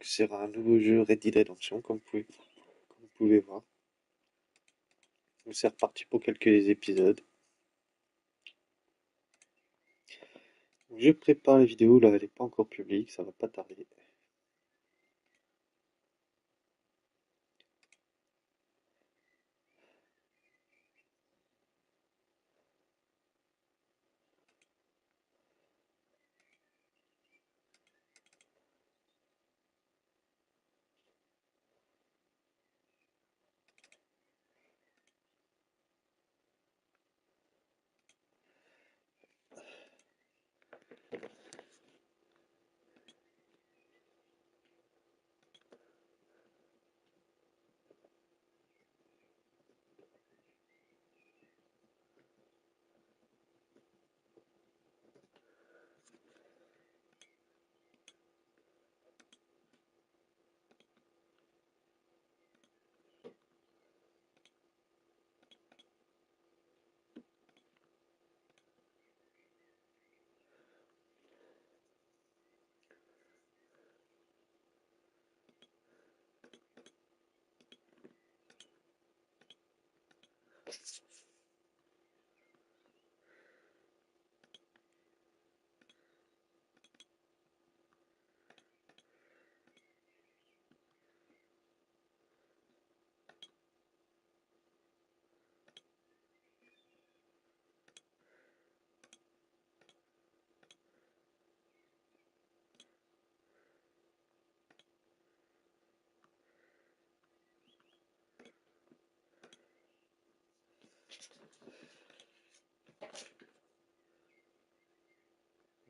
Donc c'est un nouveau jeu Red Dead Redemption, comme vous pouvez voir. Donc c'est reparti pour quelques épisodes. Donc, je prépare la vidéo, là elle n'est pas encore publique, ça va pas tarder.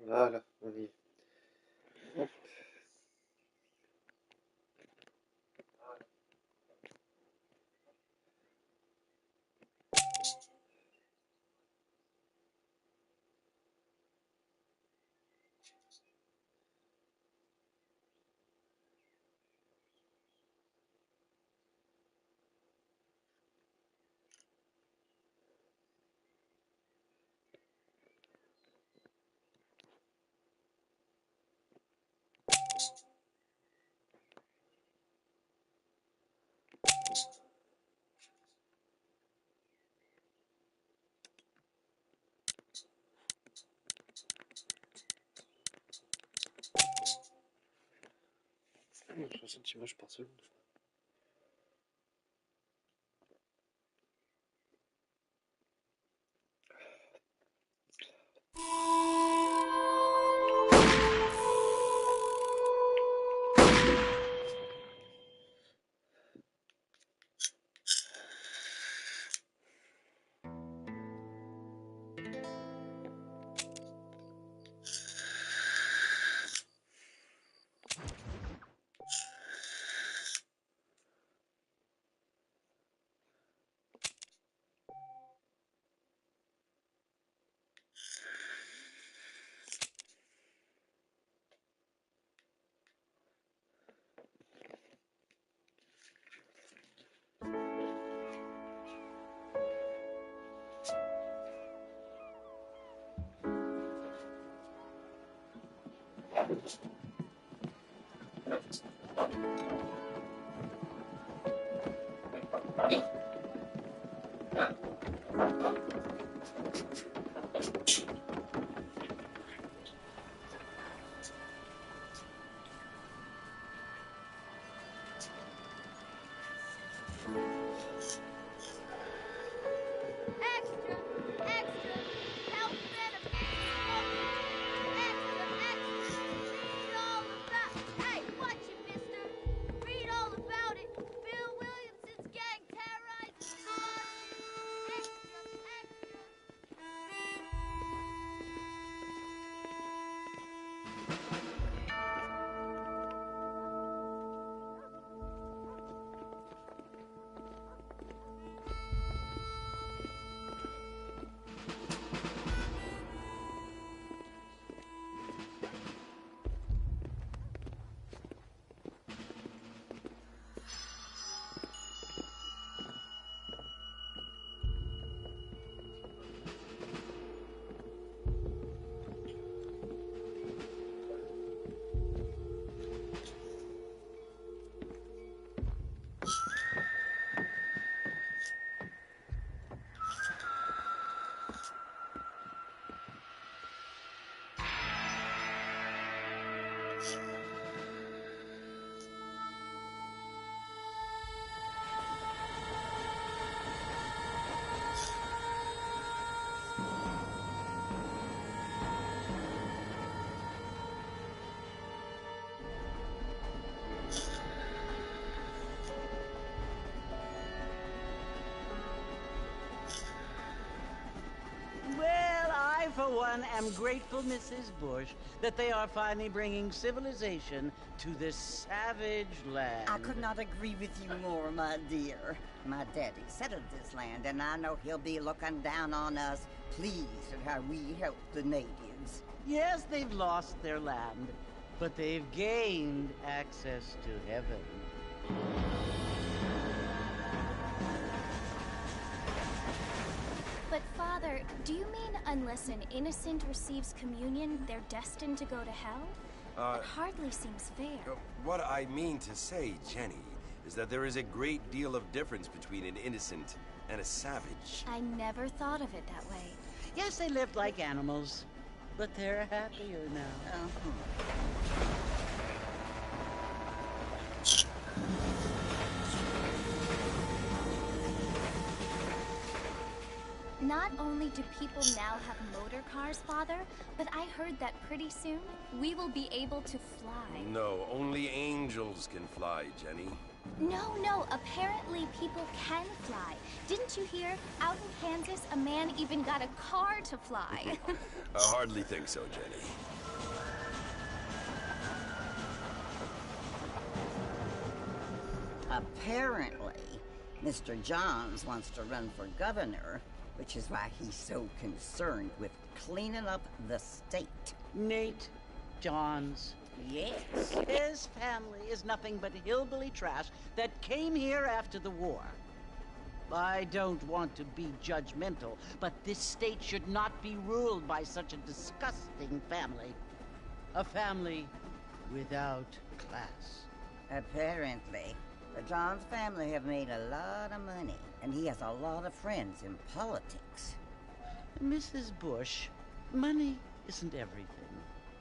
Voilà, on y est. Oh, 60 images par seconde. for one, am grateful, Mrs. Bush, that they are finally bringing civilization to this savage land. I could not agree with you more, my dear. My daddy settled this land, and I know he'll be looking down on us, pleased at how we help the natives. Yes, they've lost their land, but they've gained access to heaven. But Father, do you mean unless an innocent receives communion, they're destined to go to hell? That hardly seems fair. What I mean to say, Jenny, is that there is a great deal of difference between an innocent and a savage. I never thought of it that way. Yes, they lived like animals, but they're happier now. Not only do people now have motor cars, Father, but I heard that pretty soon we will be able to fly. No, only angels can fly, Jenny. No, apparently people can fly. Didn't you hear? Out in Kansas, a man even got a car to fly. I hardly think so, Jenny. Apparently, Mr. Johns wants to run for governor, which is why he's so concerned with cleaning up the state. Nate Johns. Yes. His family is nothing but hillbilly trash that came here after the war. I don't want to be judgmental, but this state should not be ruled by such a disgusting family. A family without class. Apparently, the Johns family have made a lot of money, and he has a lot of friends in politics. Mrs. Bush, money isn't everything.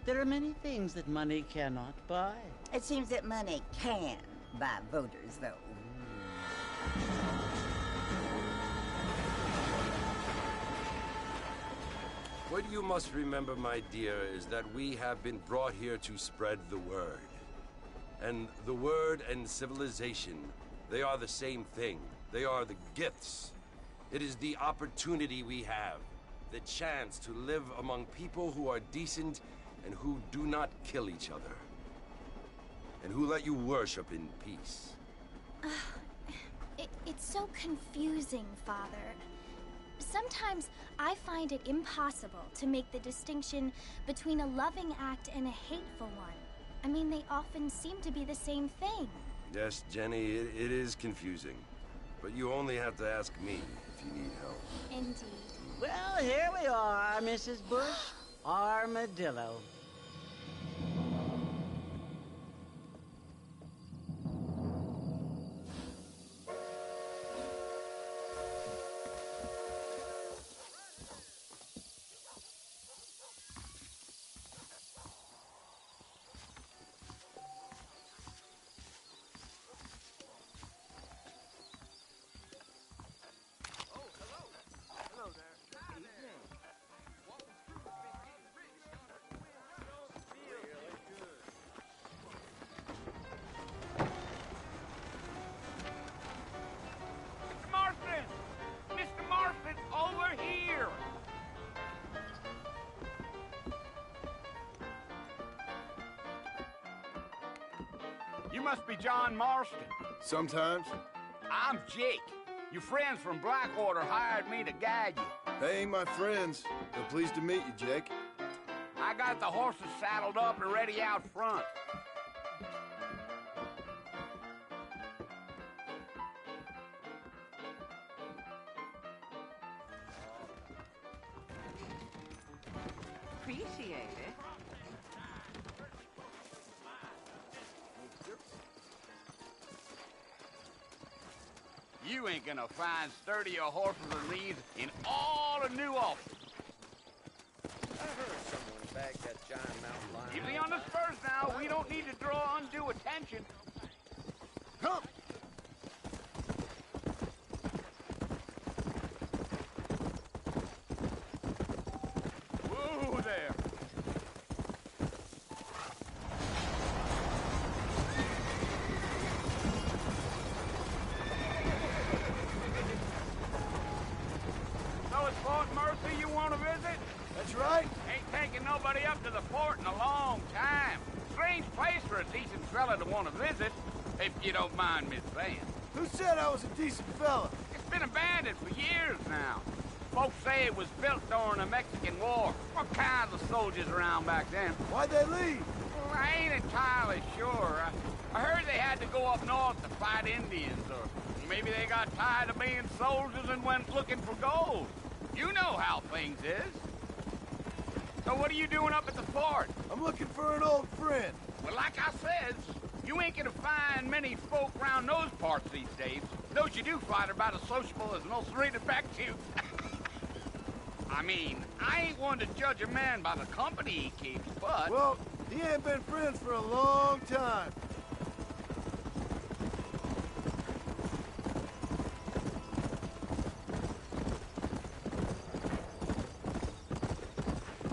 There are many things that money cannot buy. It seems that money can buy voters, though. What you must remember, my dear, is that we have been brought here to spread the word. And the word and civilization, they are the same thing. They are the gifts. It is the opportunity we have, the chance to live among people who are decent and who do not kill each other, and who let you worship in peace. It's so confusing, Father. Sometimes I find it impossible to make the distinction between a loving act and a hateful one. I mean, they often seem to be the same thing. Yes, Jenny, it is confusing. But you only have to ask me if you need help. Indeed. Well, here we are, Mrs. Bush. Armadillo. You must be John Marston. Sometimes. I'm Jake. Your friends from Blackwater hired me to guide you. They ain't my friends. They're pleased to meet you, Jake. I got the horses saddled up and ready out front. Appreciate it. You ain't gonna find sturdier horses than these in all of New Ulster. I heard someone bagged that giant mountain lion. Easy on the spurs now. We don't need to draw undue attention. Come! Whoa there. So it's Fort Mercy you want to visit? That's right. fella to want to visit, if you don't mind me saying. Who said I was a decent fella? It's been abandoned for years now. Folks say it was built during the Mexican War. What kinds of soldiers around back then? Why'd they leave? Well, I ain't entirely sure. I heard they had to go up north to fight Indians, or maybe they got tired of being soldiers and went looking for gold. You know how things is. So what are you doing up at the fort? I'm looking for an old friend. Well, like I said, you ain't gonna find many folk around those parts these days. Those you do find are about as sociable as most read effective. I mean, I ain't one to judge a man by the company he keeps, but... Well, he ain't been friends for a long time.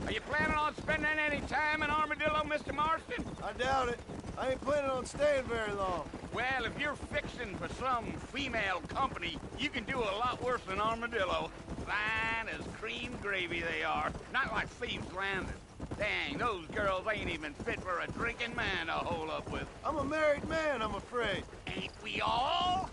Are you planning on spending any time in Armadillo, Mr. Marston? I doubt it. I ain't planning on staying very long. Well, if you're fixing for some female company, you can do a lot worse than Armadillo. Fine as cream gravy they are. Not like Thieves Landing. Dang, those girls ain't even fit for a drinking man to hole up with. I'm a married man, I'm afraid. Ain't we all?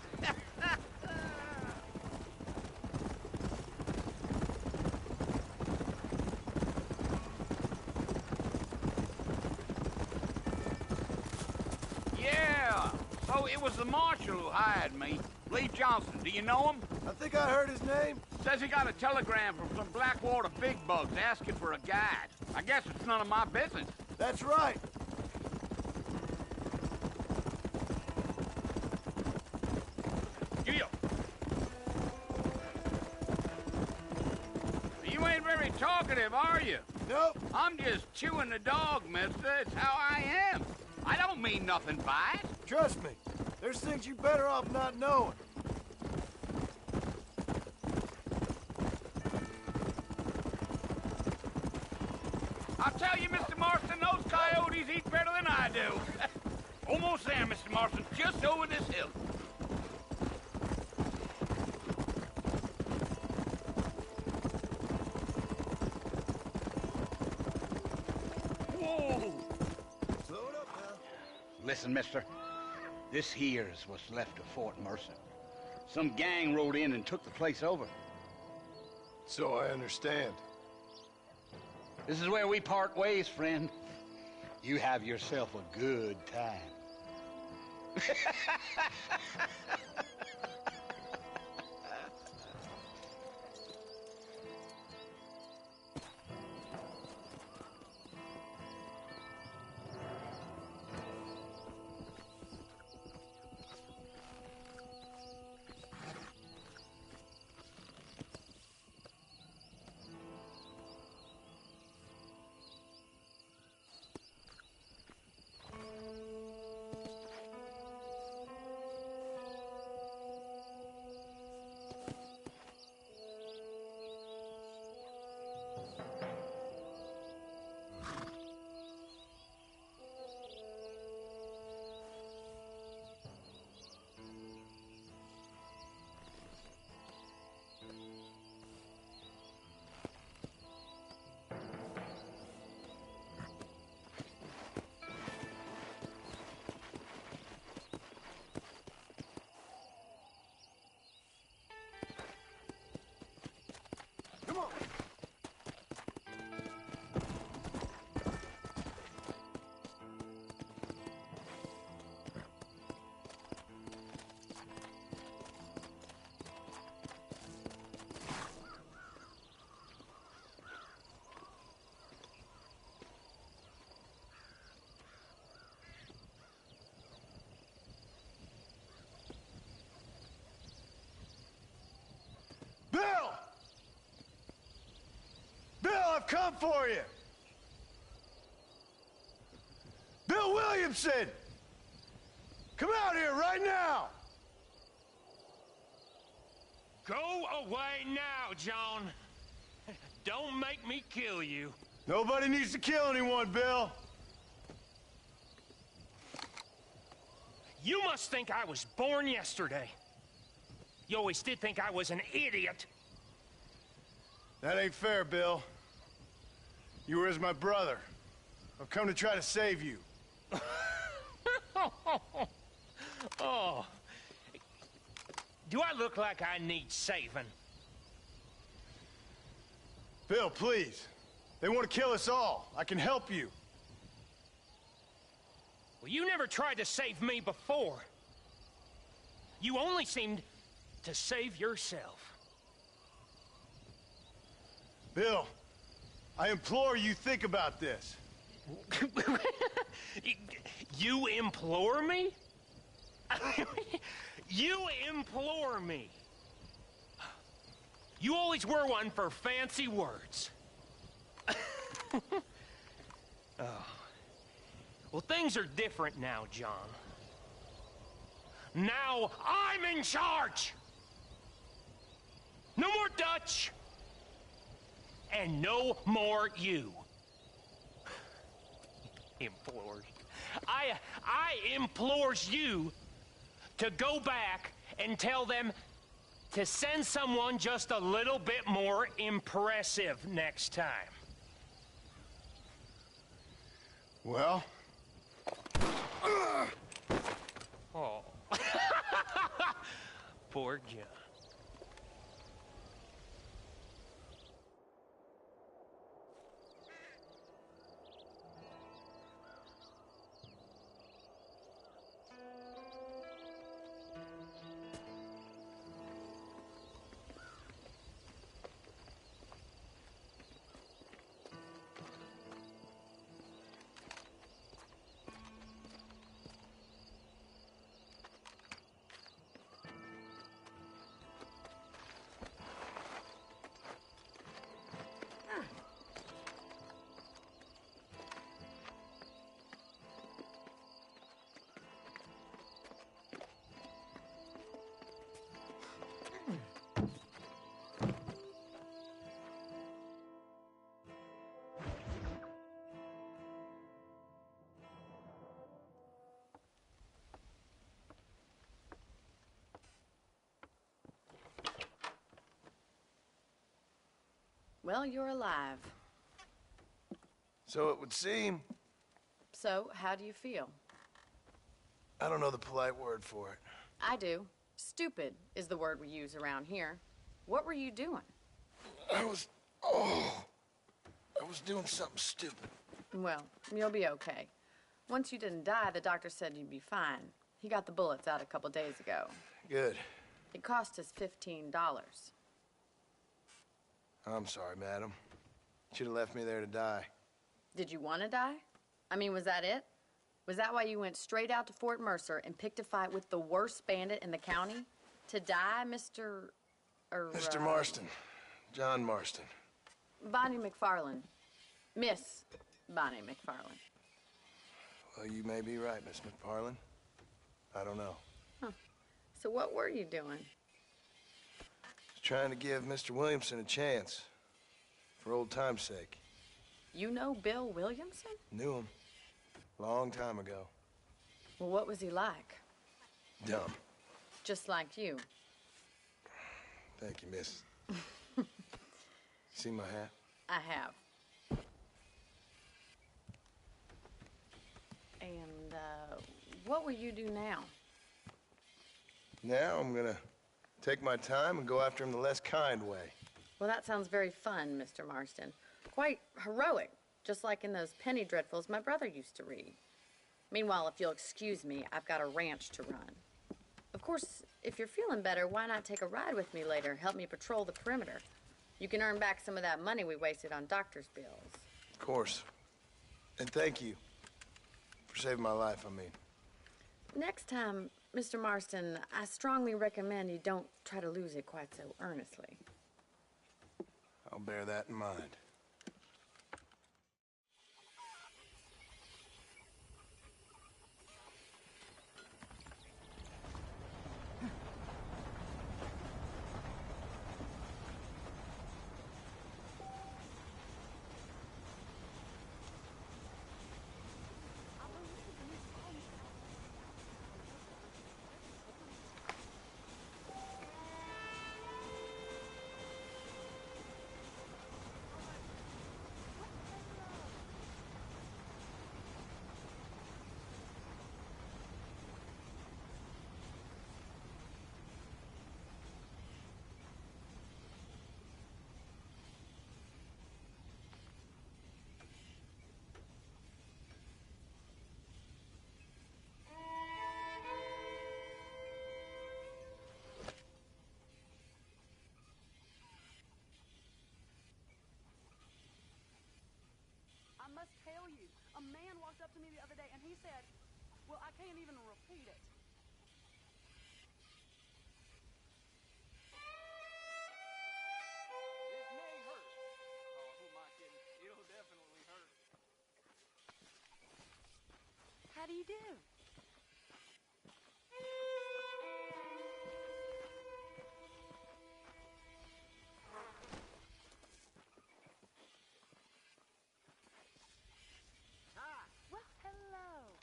Yeah, so it was the marshal who hired me. Lee Johnson, do you know him? I think I heard his name. Says he got a telegram from some Blackwater big bugs asking for a guide. I guess it's none of my business. That's right. Gio. You ain't very talkative, are you? Nope. I'm just chewing the dog, mister. It's how I am. I don't mean nothing by it. Trust me. There's things you better off not knowing. I'll tell you, Mr. Marston, those coyotes eat better than I do. Almost there, Mr. Marston. Just over this hill. Whoa! Slow it up now. Listen, mister. This here's what's left of Fort Mercer. Some gang rode in and took the place over. So I understand. This is where we part ways, friend. You have yourself a good time. Come on. Bill! Bill, I've come for you! Bill Williamson! Come out here right now! Go away now, John. Don't make me kill you. Nobody needs to kill anyone, Bill. You must think I was born yesterday. You always did think I was an idiot. That ain't fair, Bill. You were as my brother. I've come to try to save you. Oh, look like I need saving? Bill, please. They want to kill us all. I can help you. Well, you never tried to save me before. You only seemed to save yourself. Bill, I implore you think about this. You implore me? You implore me. You always were one for fancy words. Oh. Well, things are different now, John. Now I'm in charge! No more Dutch! And no more you. Implores. I implores you to go back and tell them to send someone just a little bit more impressive next time. Well? Oh. Poor John. Well, you're alive. So it would seem. So, how do you feel? I don't know the polite word for it. I do. Stupid is the word we use around here. What were you doing? I was doing something stupid. Well, you'll be okay. Once you didn't die, the doctor said you'd be fine. He got the bullets out a couple days ago. Good. It cost us $15. I'm sorry, madam. Should have left me there to die. Did you want to die? I mean, was that it? Was that why you went straight out to Fort Mercer and picked a fight with the worst bandit in the county? To die, Mr. Mr. Marston. John Marston. Bonnie McFarland. Miss Bonnie McFarland. Well, you may be right, Miss McFarland. I don't know. Huh. So what were you doing? Trying to give Mr. Williamson a chance. For old time's sake. You know Bill Williamson? Knew him. Long time ago. Well, what was he like? Dumb. Just like you. Thank you, miss. See my hat? I have. And, what will you do now? Now I'm gonna take my time and go after him the less kind way. Well, that sounds very fun, Mr. Marston. Quite heroic, just like in those penny dreadfuls my brother used to read. Meanwhile, if you'll excuse me, I've got a ranch to run. Of course, if you're feeling better, why not take a ride with me later? Help me patrol the perimeter. You can earn back some of that money we wasted on doctor's bills. Of course. And thank you for saving my life, I mean. Next time, Mr. Marston, I strongly recommend you don't try to lose it quite so earnestly. I'll bear that in mind. to me the other day, and he said, well, I can't even repeat it. This may hurt. Oh, who am I kidding? It'll definitely hurt. How do you do? Hi. Well, hello.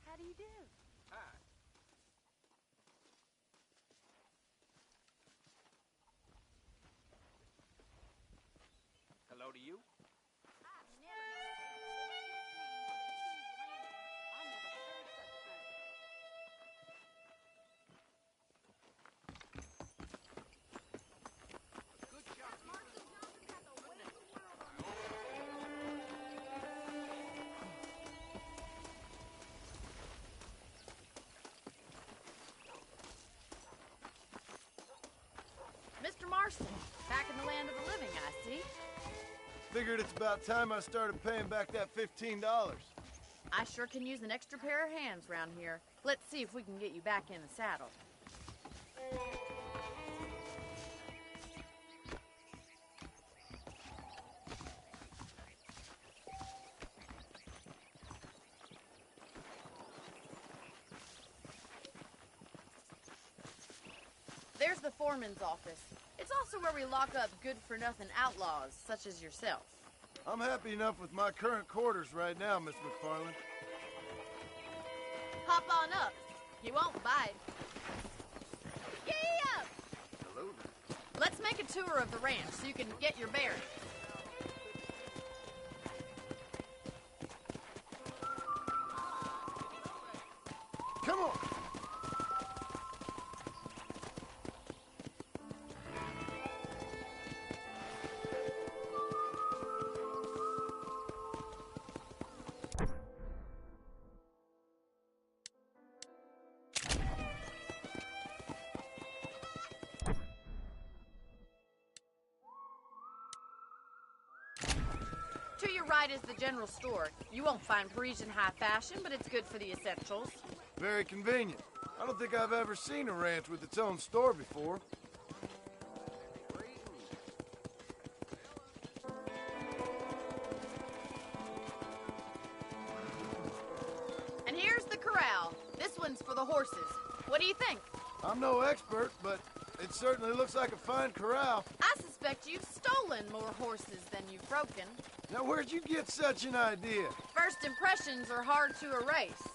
How do you do? Hi. Hello to you. I've never known I never heard such a thing. Good shot. Marshall Johnson got the weight of the world on him. Mr. Marston, back in the land of the living, I see. Figured it's about time I started paying back that $15. I sure can use an extra pair of hands round here. Let's see if we can get you back in the saddle. There's the foreman's office. It's also where we lock up good-for-nothing outlaws, such as yourself. I'm happy enough with my current quarters right now, Miss McFarland. Hop on up. You won't bite. Gee up! Hello there. Let's make a tour of the ranch so you can get your bearings. Come on! To your right is the general store. You won't find Parisian high fashion, but it's good for the essentials. Very convenient. I don't think I've ever seen a ranch with its own store before. And here's the corral. This one's for the horses. What do you think? I'm no expert, but it certainly looks like a fine corral. I suspect you've stolen more horses than you've broken. Now, where'd you get such an idea? First impressions are hard to erase.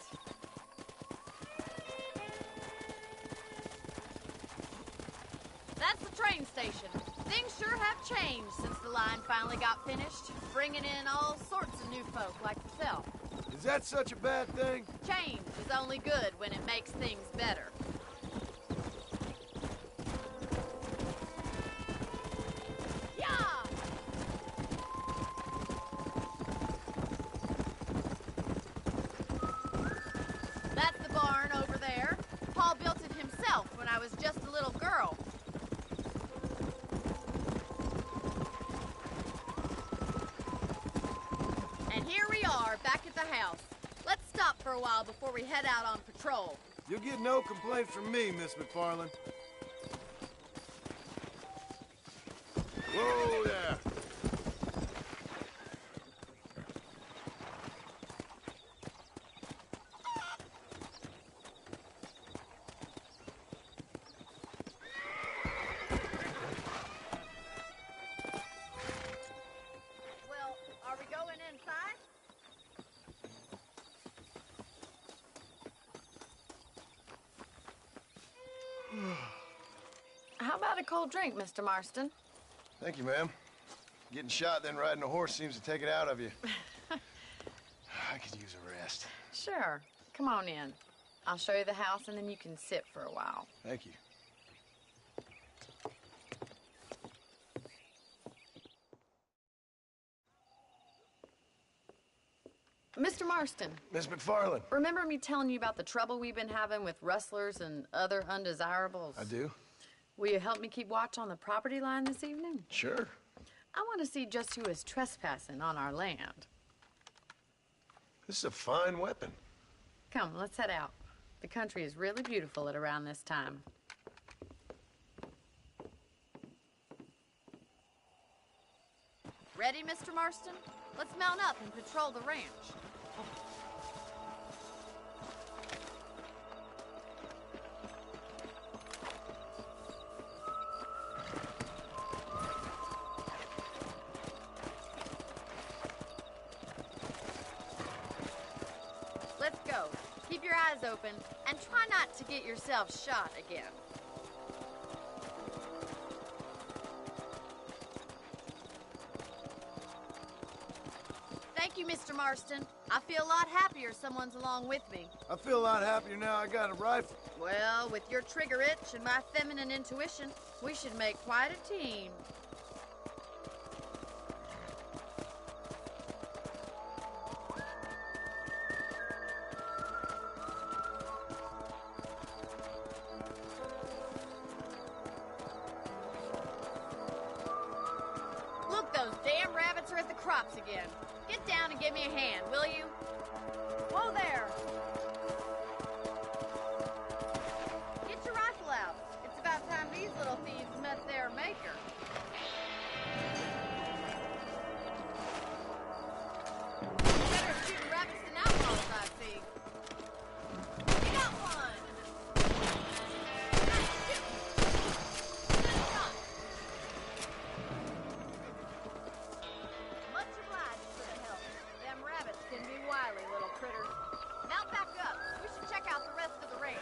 That's the train station. Things sure have changed since the line finally got finished, bringing in all sorts of new folk like yourself. Is that such a bad thing? Change is only good when it makes things better. Yeah! That's the barn over there. Paul built it himself when I was just a little girl. And here we are, back at the house. Let's stop for a while before we head out on patrol. You'll get no complaint from me, Miss McFarland. Whoa there! Well, are we going inside? How about a cold drink, Mr. Marston? Thank you, ma'am. Getting shot, then riding a horse seems to take it out of you. I could use a rest. Sure. Come on in. I'll show you the house, and then you can sit for a while. Thank you. Mr. Marston. Miss McFarland. Remember me telling you about the trouble we've been having with rustlers and other undesirables? I do. Will you help me keep watch on the property line this evening? Sure. I want to see just who is trespassing on our land. This is a fine weapon. Come, let's head out. The country is really beautiful at around this time. Ready, Mr. Marston? Let's mount up and patrol the ranch. Let's go. Keep your eyes open and try not to get yourself shot again. Thank you, Mr. Marston. I feel a lot happier someone's along with me. I feel a lot happier now I got a rifle. Well, with your trigger itch and my feminine intuition, we should make quite a team. Look, those damn rabbits are at the crops again. Get down and give me a hand, will you? Whoa there! Get your rifle out. It's about time these little thieves met their maker. Better shooting rabbits than outlaws, I see. You got one! Nice shoot! Good shot! Much obliged for the help. Them rabbits can be wily little critters. Mount back up. We should check out the rest of the range.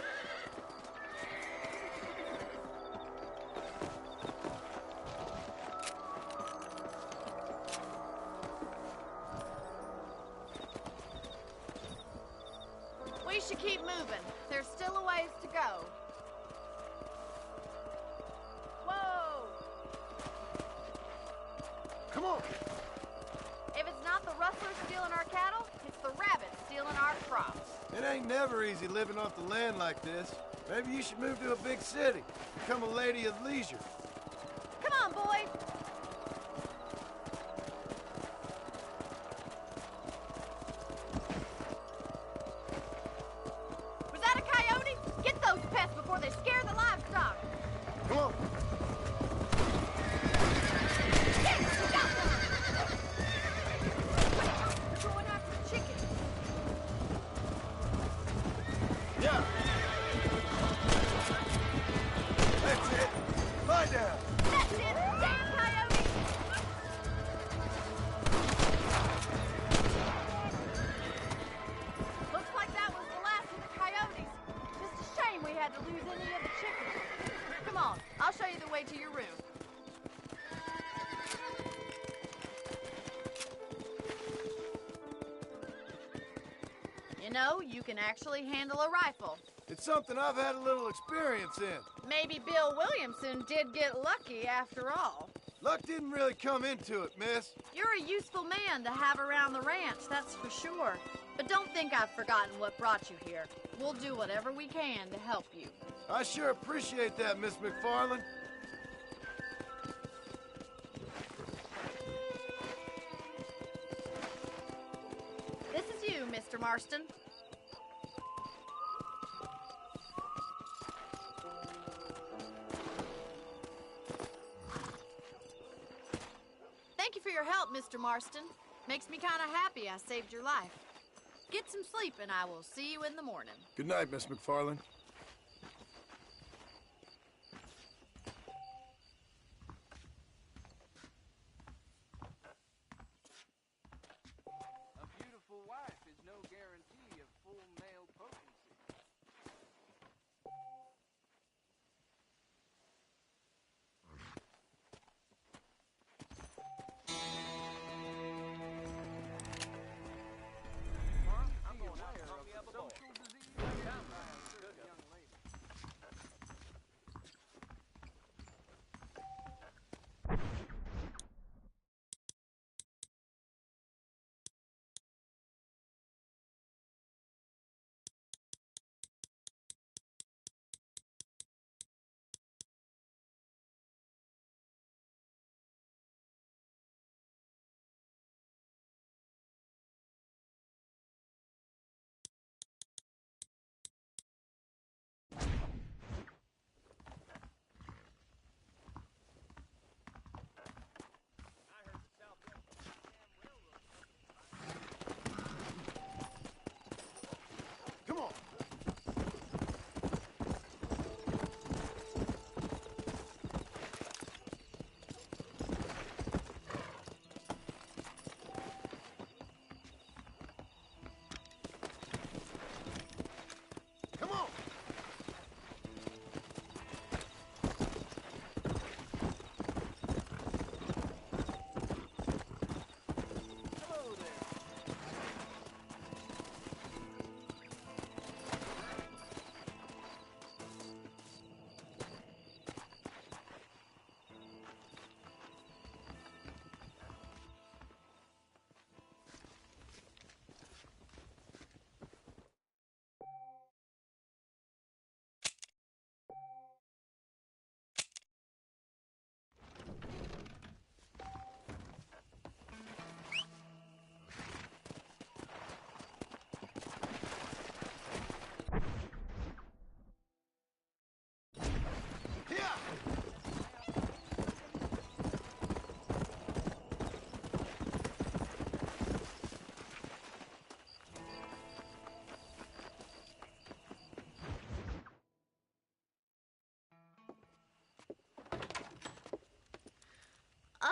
We should keep moving. There's still a ways to go. Whoa! Come on. If it's not the rustlers stealing our cattle, it's the rabbits stealing our crops. It ain't never easy living off the land like this. Maybe you should move to a big city. Become a lady of leisure. Come on, boy! Was that a coyote? Get those pests before they scare the livestock! Come on. Yes, we got one! We're going after the chicken. Yeah. That's it. Lie down. That's it! Damn coyote! Looks like that was the last of the coyotes. Just a shame we had to lose any of the chickens. Come on, I'll show you the way to your room. You know, you can actually handle a rifle. It's something I've had a little experience in. Maybe Bill Williamson did get lucky after all. Luck didn't really come into it, miss. You're a useful man to have around the ranch, that's for sure. But don't think I've forgotten what brought you here. We'll do whatever we can to help you. I sure appreciate that, Miss McFarland. This is you, Mr. Marston. Thank you for your help, Mr. Marston. Makes me kind of happy I saved your life. Get some sleep and I will see you in the morning. Good night, Miss McFarland. A beautiful wife is no guarantee of full male potency. I'm going out to help me up a social disease. Good young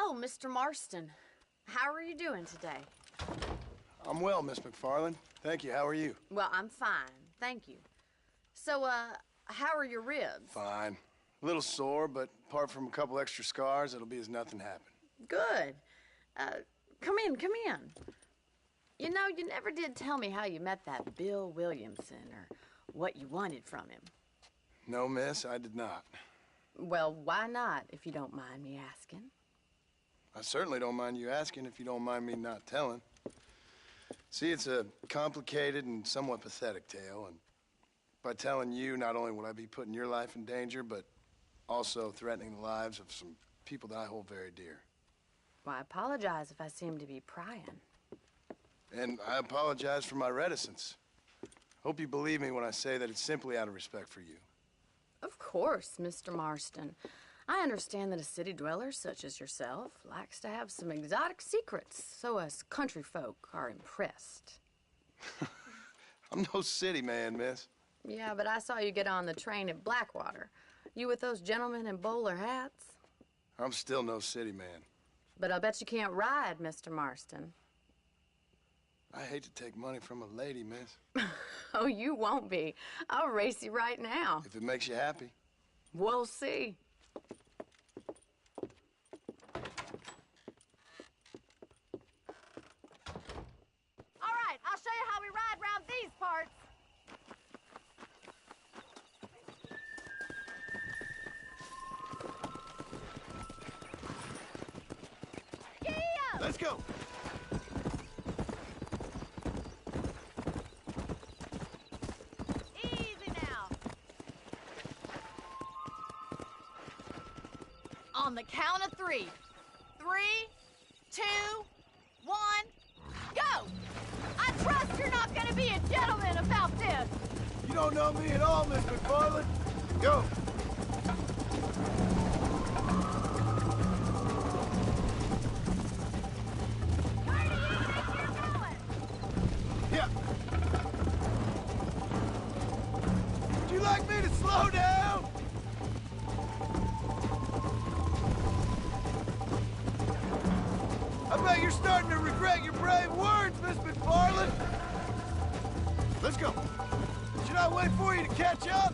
Oh, Mr. Marston. How are you doing today? I'm well, Miss McFarland. Thank you. How are you? Well, I'm fine. Thank you. So, how are your ribs? Fine. A little sore, but apart from a couple extra scars, it'll be as nothing happened. Good. Come in, come in. You know, you never did tell me how you met that Bill Williamson or what you wanted from him. No, miss, I did not. Well, why not, if you don't mind me asking? I certainly don't mind you asking if you don't mind me not telling. See, it's a complicated and somewhat pathetic tale, and by telling you, not only would I be putting your life in danger, but also threatening the lives of some people that I hold very dear. Well, I apologize if I seem to be prying. And I apologize for my reticence. Hope you believe me when I say that it's simply out of respect for you. Of course, Mr. Marston. I understand that a city dweller such as yourself likes to have some exotic secrets, so us country folk are impressed. I'm no city man, miss. Yeah, but I saw you get on the train at Blackwater. You with those gentlemen in bowler hats? I'm still no city man. But I'll bet you can't ride, Mr. Marston. I hate to take money from a lady, miss. Oh, you won't be. I'll race you right now. If it makes you happy. We'll see. All right, I'll show you how we ride round these parts. Let's go. Easy now. On the count of 3. 3, 2, 1, go! I trust you're not going to be a gentleman about this. You don't know me at all, Miss McFarland. Go. Where do you think you're going? Yeah. Would you like me to slow down? I bet you're starting to regret your brave words, Miss McFarland. Let's go. Should I wait for you to catch up?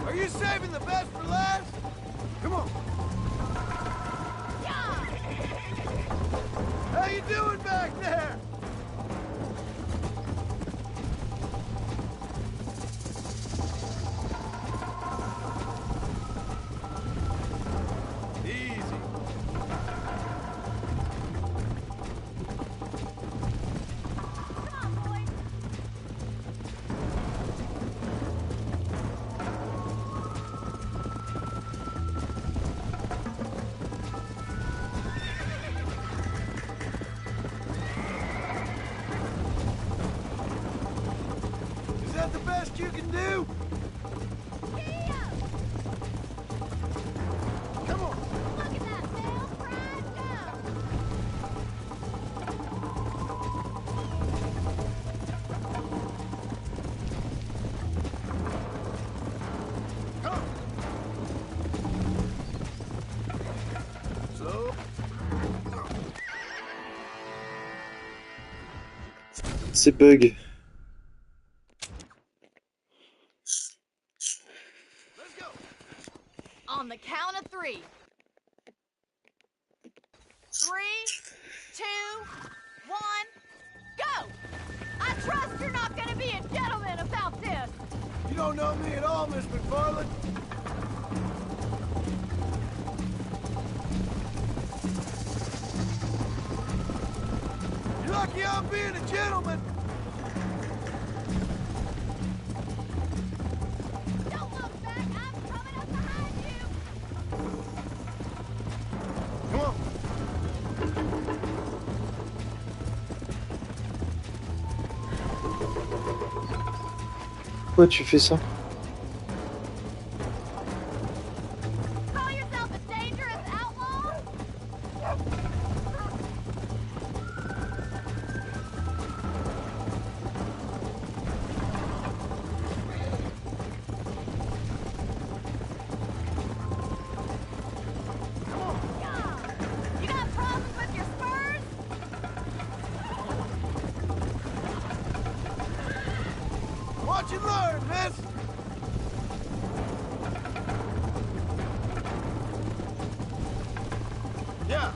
Are you saving the best for last? Come on. Yeah. How you doing back there? Easy. Come on, boy. Is that the best you can do? Yeah. Come on. Look at that, Bill. Pride go. Come. So. C'est bug. Let's go. On the count of 3. 3, 2, 1, go! I trust you're not going to be a gentleman about this. You don't know me at all, Miss McFarland. You're lucky I'm being a gentleman. Don't look back. I'm coming up behind you. Come on. Pourquoi tu fais ça? Call yourself a dangerous outlaw? miss? Yeah.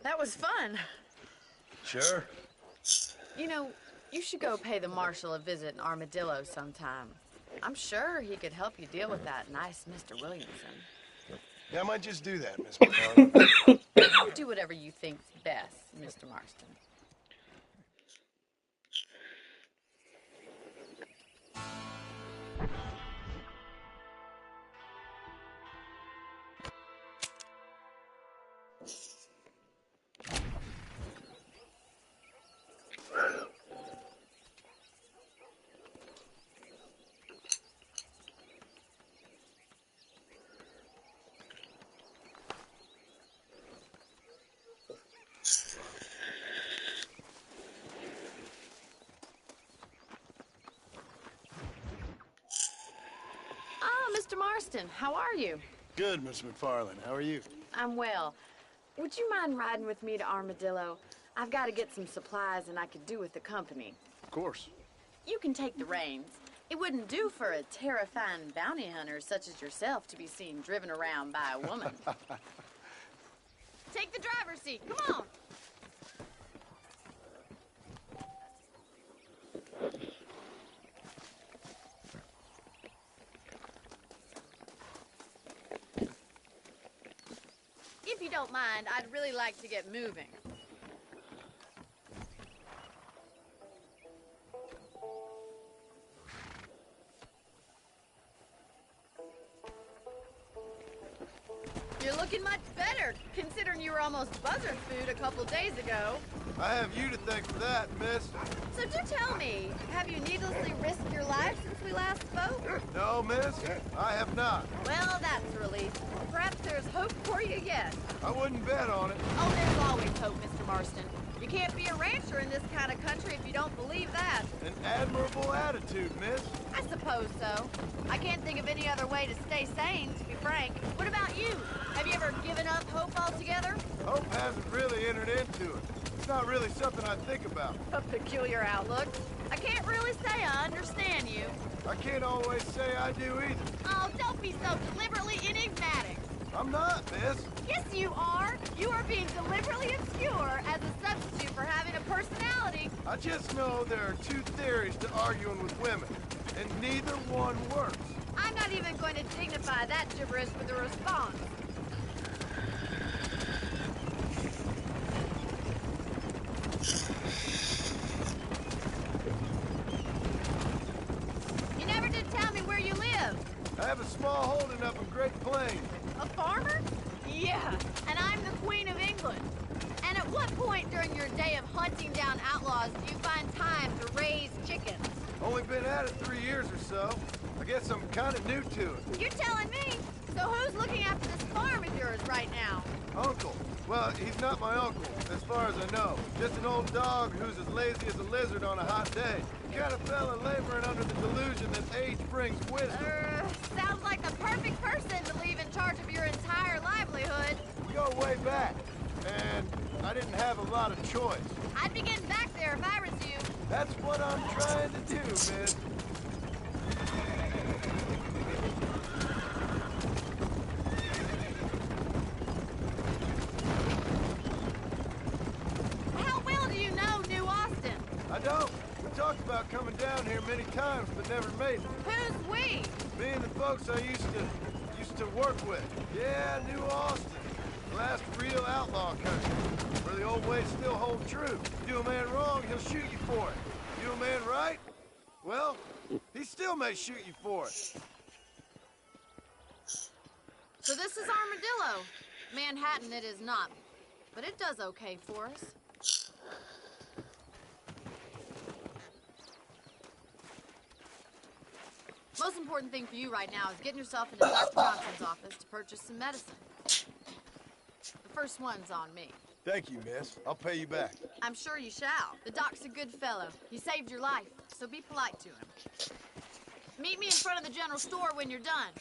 That was fun. Sure. You know, you should go pay the marshal a visit in Armadillo sometime. I'm sure he could help you deal with that nice Mr. Williamson. Yeah, I might just do that, Miss McFarlane. Do whatever you think's best, Mr. Marston. Mr. Marston, how are you? Good, Miss McFarlane. How are you? I'm well. Would you mind riding with me to Armadillo? I've got to get some supplies and I could do with the company. Of course. You can take the reins. It wouldn't do for a terrifying bounty hunter such as yourself to be seen driven around by a woman. Take the driver's seat. Come on. If you don't mind, I'd really like to get moving. You're looking much better, considering you were almost buzzard food a couple days ago. I have you to thank for that, miss. So do tell me, have you needlessly risked your life since we last spoke? No, miss, I have not. Well, that's a relief. Perhaps there's hope for you yet. I wouldn't bet on it. Oh, there's always hope, Mr. Marston. You can't be a rancher in this kind of country if you don't believe that. An admirable attitude, miss. I suppose so. I can't think of any other way to stay sane, to be frank. What about you? Have you ever given up hope altogether? Hope hasn't really entered into it. It's not really something I think about. A peculiar outlook. I can't really say I understand you. I can't always say I do either. Oh, don't be so deliberately enigmatic. I'm not, miss. Yes, you are. You are being deliberately obscure as a substitute for having a personality. I just know there are two theories to arguing with women, and neither one works. I'm not even going to dignify that gibberish with a response. You never did tell me where you live. I have a small holding up in Great Plains. A farmer? Yeah, and I'm the Queen of England. And at what point during your day of hunting down outlaws do you find time to raise chickens? Only been at it 3 years or so. I guess I'm kind of new to it. You're telling me? So who's looking after this farm of yours right now? Uncle. Well, he's not my uncle, as far as I know. Just an old dog who's as lazy as a lizard on a hot day. The kind of fella laboring under the delusion that age brings wisdom. Sounds like the perfect person to leave in charge of your entire livelihood. go way back, and I didn't have a lot of choice. I'd be getting back there if I was you. That's what I'm trying to do, miss. How well do you know New Austin? I don't. We talked about coming down here many times, but never made it. Who's we? Me and the folks I used to work with. Yeah, New Austin. The last real outlaw country, where the old ways still hold true. Do a man wrong, he'll shoot you for it. Do a man right, well, he still may shoot you for it. So this is Armadillo. Manhattan it is not, but it does okay for us. Most important thing for you right now is getting yourself into Dr. Johnson's office to purchase some medicine. The first one's on me. Thank you, miss. I'll pay you back. I'm sure you shall. The doc's a good fellow. He saved your life, so be polite to him. Meet me in front of the general store when you're done.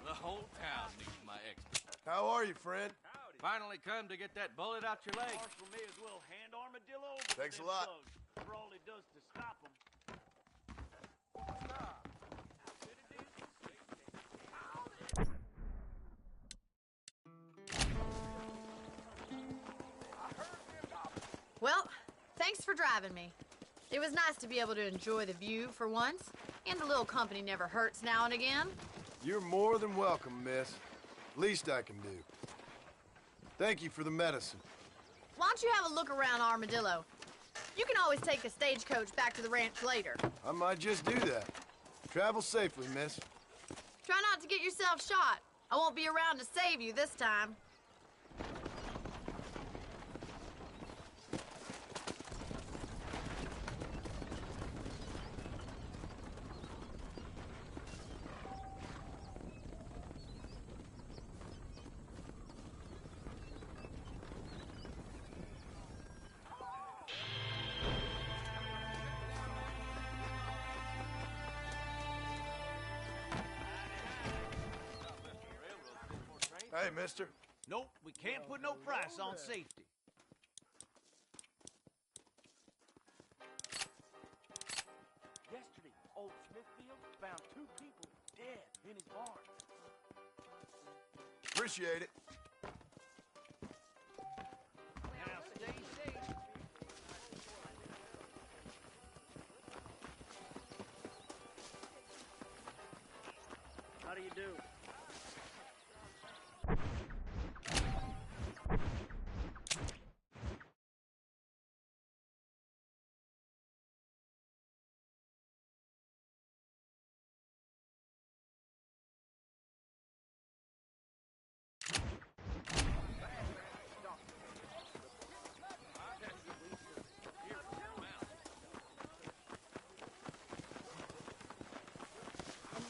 The whole town needs my expert. How are you, friend? Howdy. Finally come to get that bullet out your leg. Marshal may as well hand Armadillo over to Thanks a them lot. thugs, for all he does to stop them. Well, thanks for driving me. It was nice to be able to enjoy the view for once, and a little company never hurts now and again. You're more than welcome, miss. Least I can do. Thank you for the medicine. Why don't you have a look around Armadillo? You can always take a stagecoach back to the ranch later. I might just do that. Travel safely, miss. Try not to get yourself shot. I won't be around to save you this time. Hey, mister. Nope, we can't put no price on safety. Yesterday, old Smithfield found 2 people dead in his barn. Appreciate it. Now stay safe. How do you do?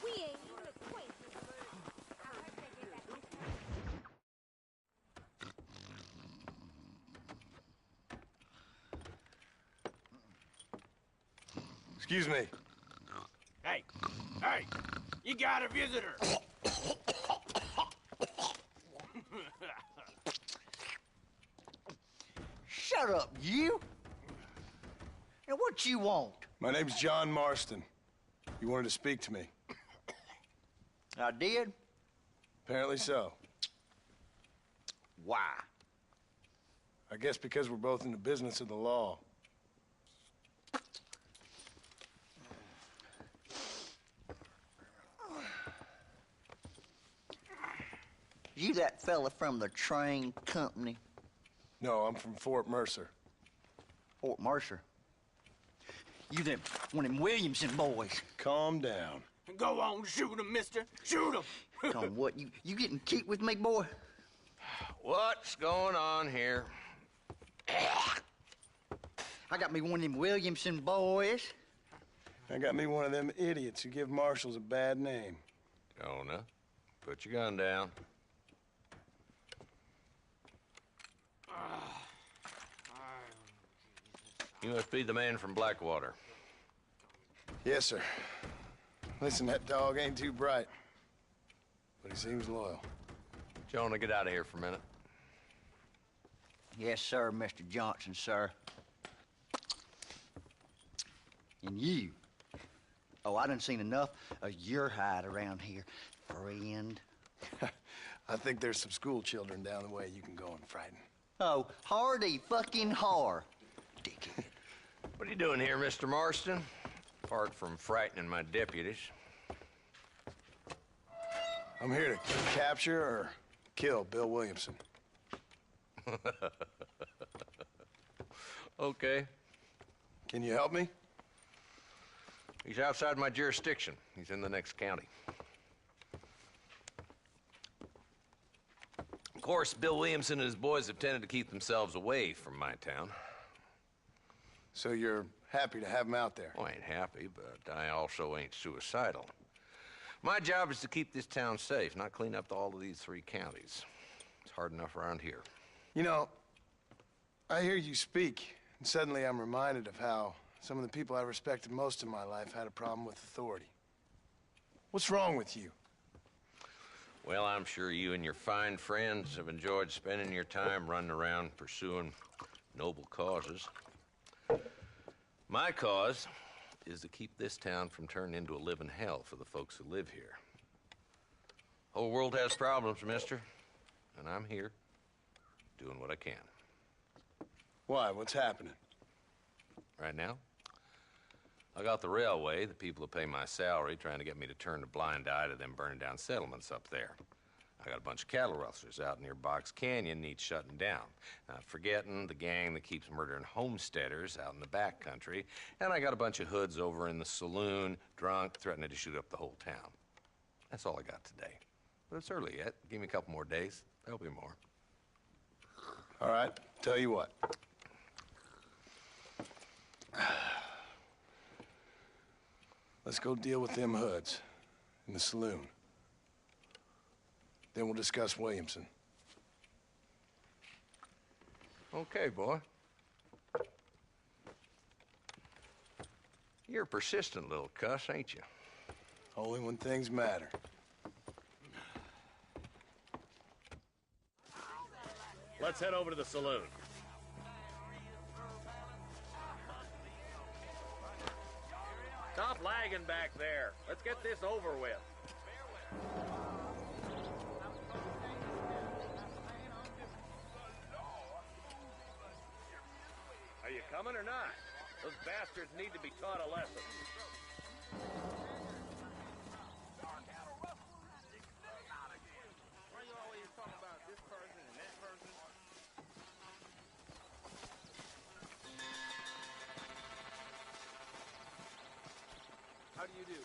We ain't even acquainted. Excuse me. Hey, you got a visitor. Shut up, you! And what you want? My name's John Marston. You wanted to speak to me. I did? Apparently so. Why? I guess because we're both in the business of the law. You that fella from the train company? No, I'm from Fort Mercer. Fort Mercer? You them one of them Williamson boys? Calm down. Go on, shoot him, mister. Shoot him. Come what? You getting cute with me, boy? What's going on here? I got me one of them Williamson boys. I got me one of them idiots who give marshals a bad name. Jonah, put your gun down. You must be the man from Blackwater. Yes, sir. Listen, that dog ain't too bright, but he seems loyal. Jonah, get out of here for a minute. Yes, sir, Mr. Johnson, sir. And you. Oh, I done seen enough of your hide around here, friend. I think there's some school children down the way you can go and frighten. Oh, hardy fucking har. Dickhead. What are you doing here, Mr. Marston? Apart from frightening my deputies. I'm here to capture or kill Bill Williamson. Okay. Can you help me? He's outside my jurisdiction. He's in the next county. Of course, Bill Williamson and his boys have tended to keep themselves away from my town. So you're happy to have him out there? Well, I ain't happy, but I also ain't suicidal. My job is to keep this town safe, not clean up all of these 3 counties. It's hard enough around here. You know, I hear you speak, and suddenly I'm reminded of how some of the people I respected most in my life had a problem with authority. What's wrong with you? Well, I'm sure you and your fine friends have enjoyed spending your time running around pursuing noble causes. My cause is to keep this town from turning into a living hell for the folks who live here. Whole world has problems, mister, and I'm here doing what I can. Why? What's happening? Right now, I got the railway, the people who pay my salary, trying to get me to turn a blind eye to them burning down settlements up there. I got a bunch of cattle rustlers out near Box Canyon needs shutting down. Not forgetting the gang that keeps murdering homesteaders out in the back country. And I got a bunch of hoods over in the saloon, drunk, threatening to shoot up the whole town. That's all I got today. But it's early yet. Give me a couple more days. There'll be more. All right, tell you what. Let's go deal with them hoods in the saloon. Then we'll discuss Williamson. Okay, boy. You're a persistent little cuss, ain't you? Only when things matter. Let's head over to the saloon. Stop lagging back there. Let's get this over with. Are you coming or not? Those bastards need to be taught a lesson. Why you always talking about this person and that person? How do you do?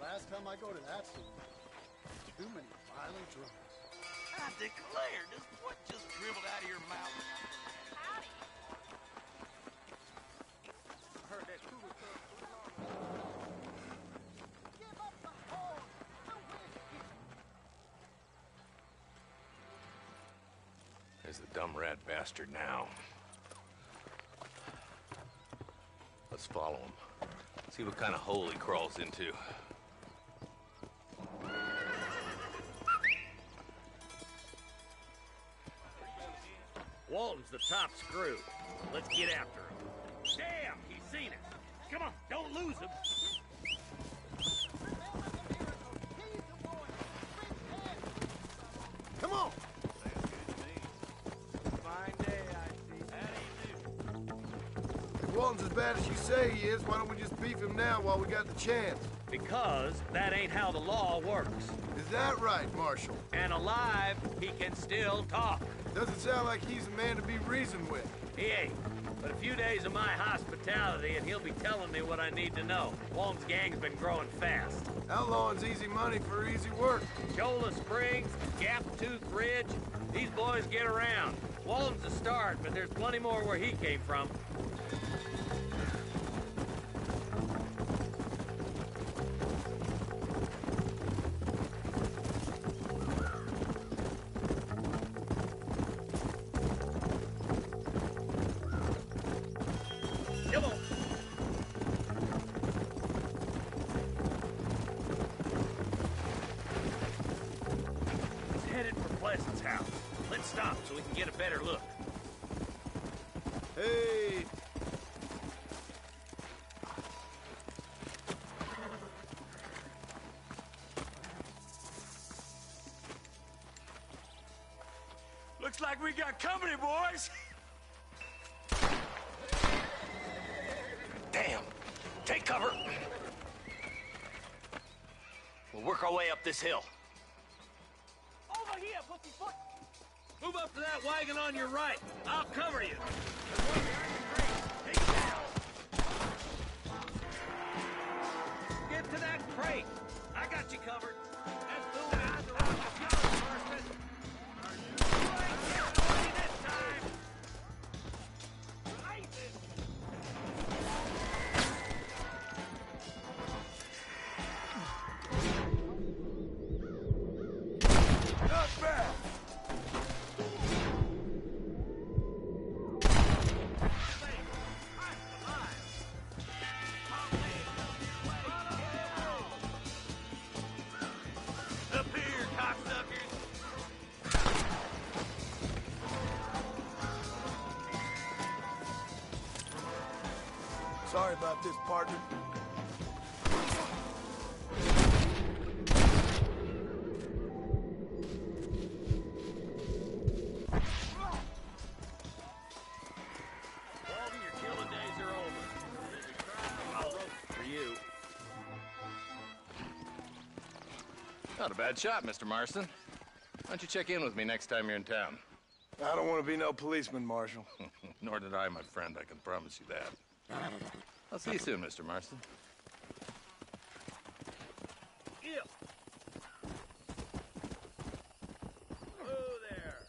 Last time I go to that scene, too many violent drunks. I declare, does what just dribbled out of your mouth? Howdy. I heard that cooler stuff. Give up the horn. The whiskey. There's the dumb rat bastard now. Let's follow him. See what kind of hole he crawls into. Walton's the top screw. Let's get after him. Damn, he's seen us. Come on, don't lose him. Come on! Fine day, I see. How do you do? If Walton's as bad as you say he is, why don't we just beef him now while we got the chance? Because that ain't how the law works. Is that right, Marshal? And alive, he can still talk. Doesn't sound like he's a man to be reasoned with. He ain't. But a few days of my hospitality and he'll be telling me what I need to know. Walton's gang's been growing fast. Outlawing's easy money for easy work. Shola Springs, Gap Tooth Ridge, these boys get around. Walton's a start, but there's plenty more where he came from. Come on. He's headed for Pleasant's house. Let's stop so we can get a better look. Hey! Looks like we got company, boys. Damn! Take cover! We'll work our way up this hill. Over here, pussyfoot. Move up to that wagon on your right. I'll cover you. Take it down. Get to that crate. I got you covered. That's moving out the road. Marston. You ain't getting away this time. Not bad! Up here, cocksuckers. Sorry about this, partner. Walden, your killing days are over. There's a trial I'll roast for you. Not a bad shot, Mr. Marston. Why don't you check in with me next time you're in town? I don't want to be no policeman, Marshal. Nor did I, my friend. I can promise you that. I'll see you soon, Mr. Marston. Yeah. Oh, there.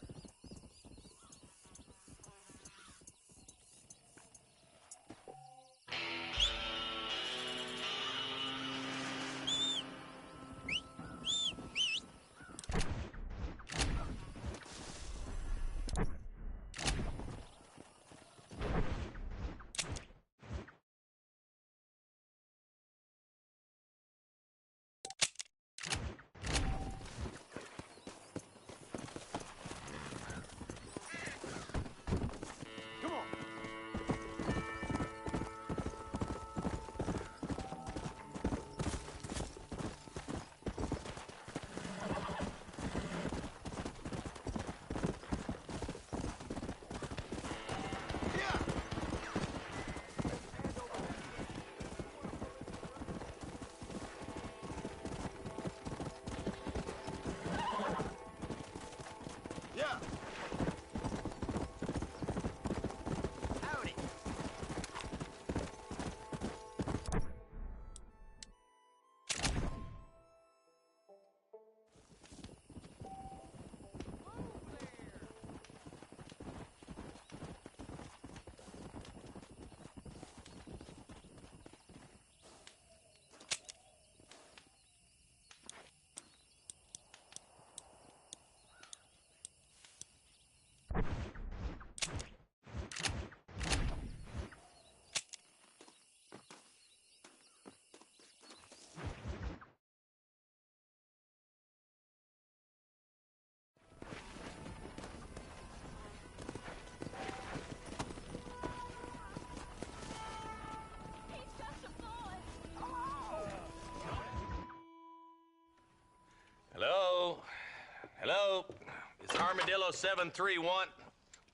Kilo 731.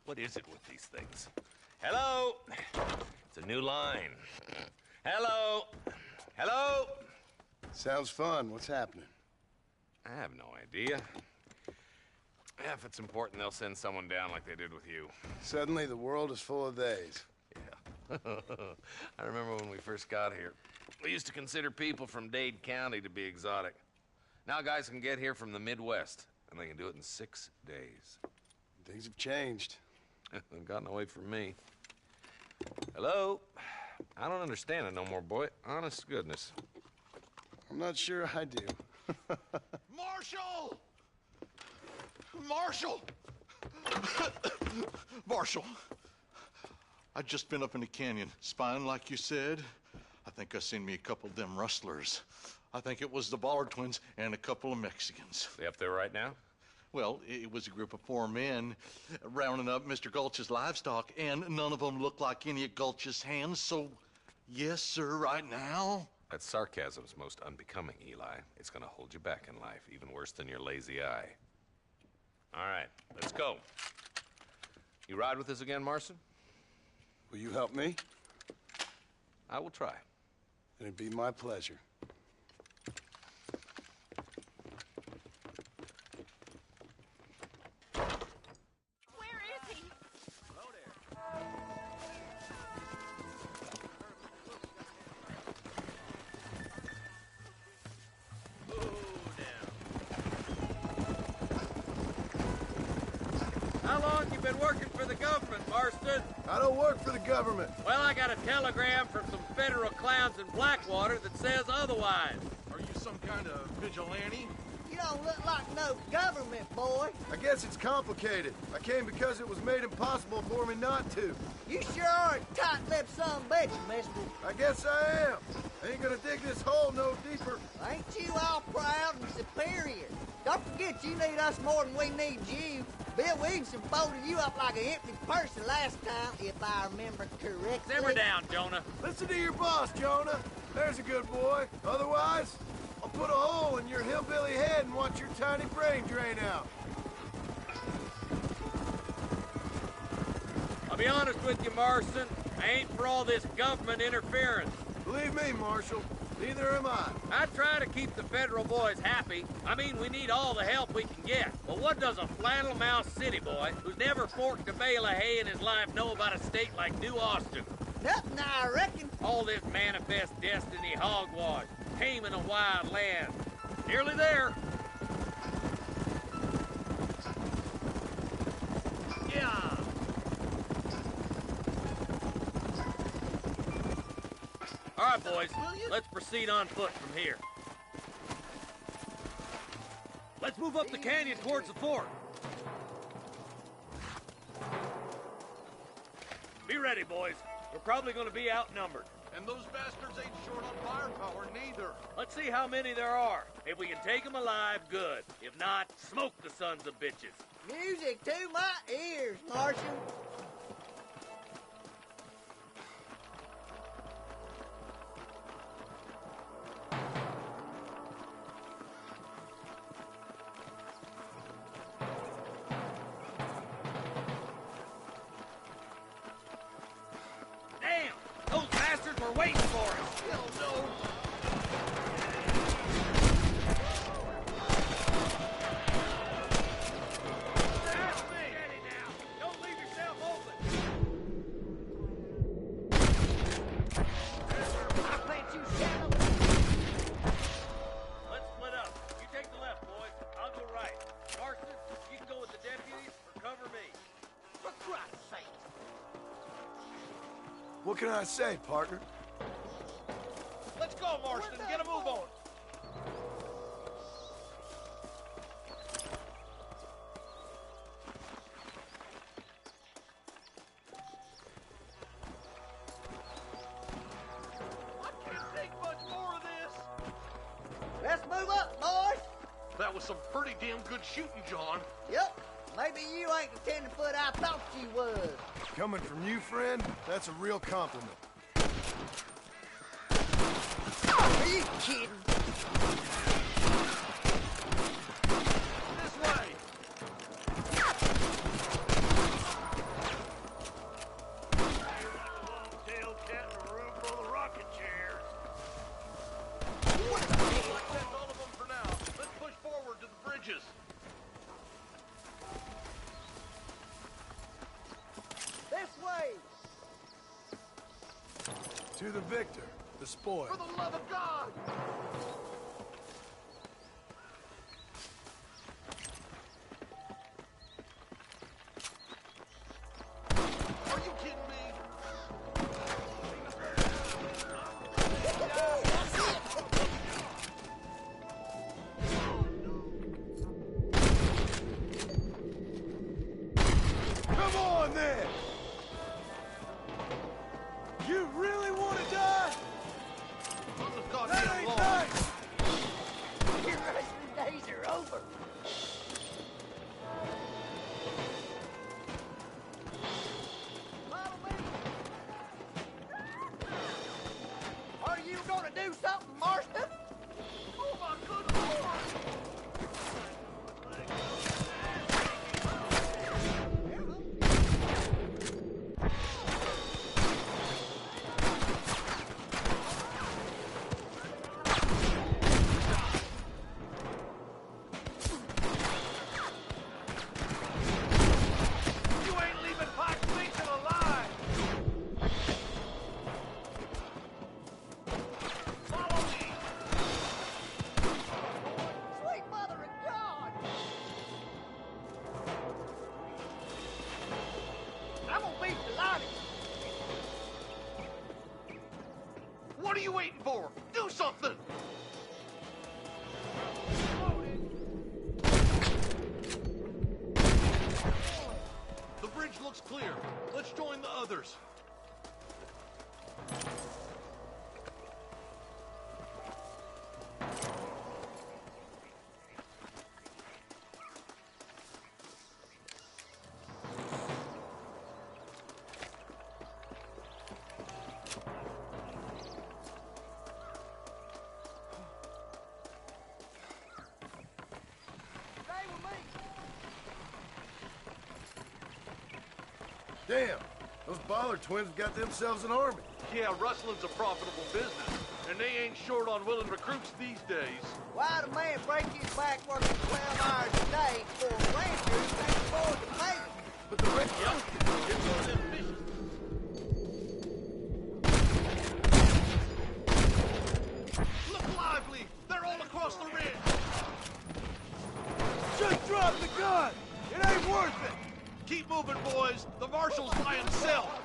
What is it with these things? Hello? It's a new line. Hello? Hello? Sounds fun. What's happening? I have no idea. Yeah, if it's important, they'll send someone down like they did with you. Suddenly, the world is full of theys. Yeah. I remember when we first got here. We used to consider people from Dade County to be exotic. Now guys can get here from the Midwest, and they can do it in 6 days. Things have changed. They've gotten away from me. Hello? I don't understand it no more, boy. Honest to goodness. I'm not sure I do. Marshall! Marshall! Marshall! I'd just been up in the canyon, spying like you said. I think I seen me a couple of them rustlers. I think it was the Ballard twins and a couple of Mexicans. They up there right now? Well, it was a group of 4 men rounding up Mr. Gulch's livestock, and none of them looked like any of Gulch's hands, so yes, sir, right now. That sarcasm's most unbecoming, Eli. It's gonna hold you back in life, even worse than your lazy eye. All right, let's go. You ride with us again, Marston? Will you help me? I will try. It'd be my pleasure. Where is he? Hello there. How long you been working for the government, Marston? I don't work for the government. Well, I got a telegram from some federal clowns in Blackwater that says otherwise. Are you some kind of vigilante? You don't look like no government, boy. I guess it's complicated. I came because it was made impossible for me not to. You sure are a tight-lipped son of a bitch, mister. I guess I am. I ain't gonna dig this hole no deeper. Ain't you all proud and superior? Don't forget you need us more than we need you. Bill Williamson folded you up like an empty person last time, if I remember correctly. Simmer down, Jonah. Listen to your boss, Jonah. There's a good boy. Otherwise, I'll put a hole in your hillbilly head and watch your tiny brain drain out. I'll be honest with you, Marston. I ain't for all this government interference. Believe me, Marshal, neither am I. I try to keep the federal boys happy. I mean, we need all the help we can get. But what does a flannel-mouthed city boy who's never forked a bale of hay in his life know about a state like New Austin? Nothing, I reckon. All this manifest destiny hogwash, taming a wild land. Nearly there. Yeah. All right, boys, let's proceed on foot from here. Let's move up the canyon towards the fort. Be ready, boys. We're probably going to be outnumbered. And those bastards ain't short on firepower, neither. Let's see how many there are. If we can take them alive, good. If not, smoke the sons of bitches. Music to my ears, Marshal. Those bastards were waiting for us. Hell no. That's me. Steady now. Don't leave yourself open. I plant you shallow. Let's split up. You take the left, boys. I'll go right. Marston, you can go with the deputies or cover me. For Christ's sake. What can I say, partner? Let's go, Marston. Get a move on. I can't take much more of this. Let's move up, boys. That was some pretty damn good shooting, John. Yep. Maybe you ain't the tenderfoot I thought you was. Coming from you, friend, that's a real compliment. Are you kidding? This way. To the victor, the spoil. For the love of God! Are you kidding me? Come on, then! You really want to die? That ain't nice! Your wrestling days are over. Follow me. Are you gonna do something, Marston? Oh my good Lord! What are you waiting for? Do something! The bridge looks clear. Let's join the others. Damn, those Baller twins got themselves an army. Yeah, rustling's a profitable business, and they ain't short on willing recruits these days. Why'd a man break his back working 12 hours a day for a rancher who can't afford to pay him? But the rest, it's one of them fishes. Look lively! They're all across the ridge! Just drop the gun! It ain't worth it! Keep moving, boys. The marshal's by himself.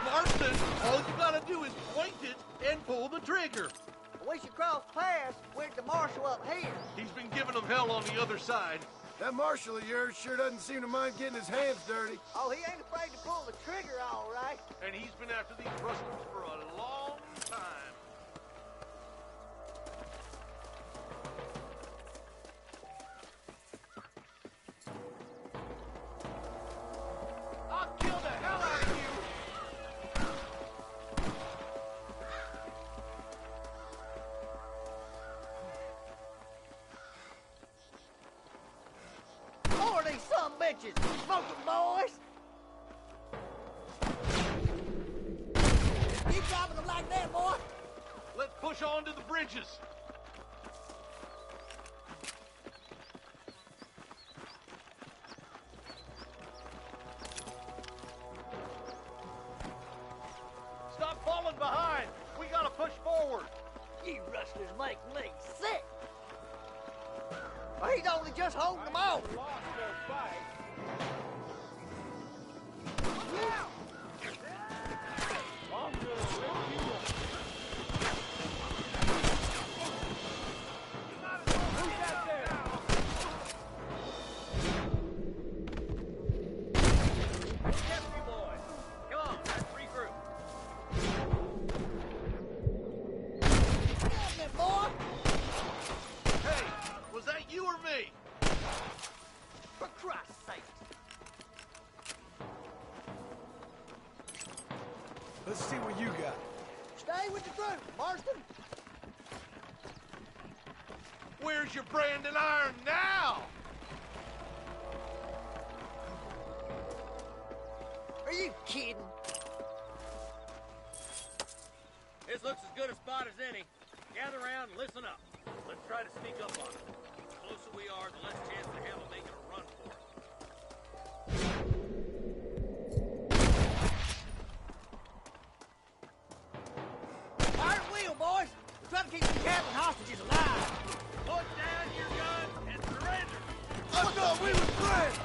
Marston, all you gotta do is point it and pull the trigger. We should cross paths with the marshal up here. He's been giving them hell on the other side. That marshal of yours sure doesn't seem to mind getting his hands dirty. Oh, he ain't afraid to pull the trigger, all right. And he's been after these rustlers for a long time. I'll kill the hell out of you! More of these some bitches! Smoke 'em, boys! Keep dropping them like that, boy! Let's push on to the bridges. Stop falling behind. We gotta push forward. You rustlers make me sick! He's only just holding them off! For Christ's sake! Let's see what you got. Stay with the group, Marston! Where's your branding iron now? Are you kidding? This looks as good a spot as any. Gather around and listen up. Let's try to sneak up on them. The closer we are, the less chance they have of making a run for it. trying to keep the cabin hostages alive. Put down your guns and surrender. I thought we were friends.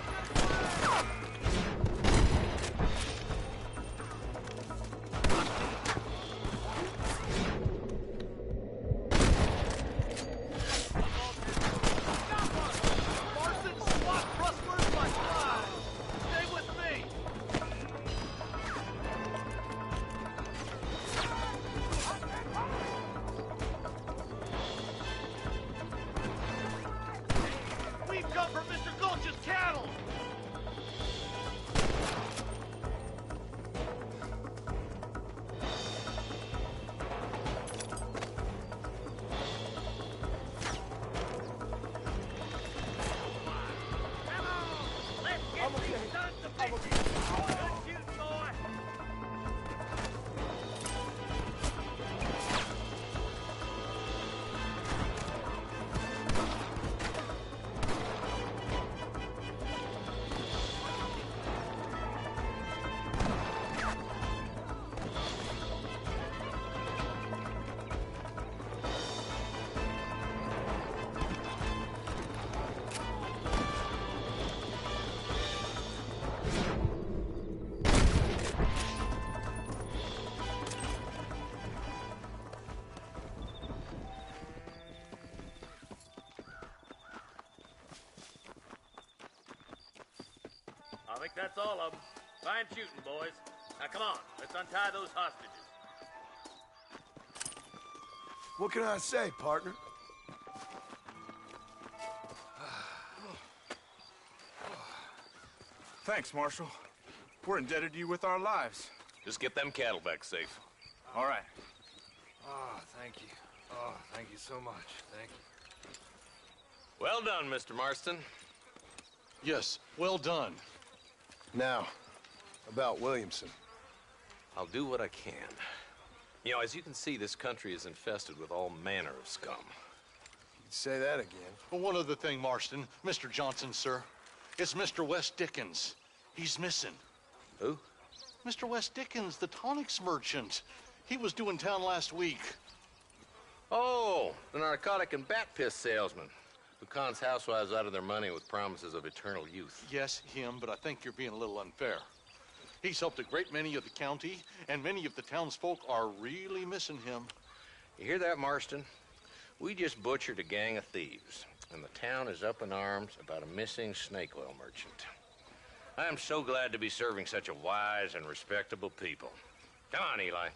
I think that's all of them. Fine shooting, boys. Now come on, let's untie those hostages. What can I say, partner? Thanks, Marshal. We're indebted to you with our lives. Just get them cattle back safe. All right. Oh, thank you. Oh, thank you so much. Thank you. Well done, Mr. Marston. Yes, well done. Now, about Williamson. I'll do what I can. You know, as you can see, this country is infested with all manner of scum. You'd say that again. Well, one other thing, Marston. Mr. Johnson, sir. It's Mr. West Dickens. He's missing. Who? Mr. West Dickens, the tonics merchant. He was due in town last week. Oh, the narcotic and bat piss salesman who cons housewives out of their money with promises of eternal youth. Yes, him, but I think you're being a little unfair. He's helped a great many of the county, and many of the townsfolk are really missing him. You hear that, Marston? We just butchered a gang of thieves, and the town is up in arms about a missing snake oil merchant. I am so glad to be serving such a wise and respectable people. Come on, Eli.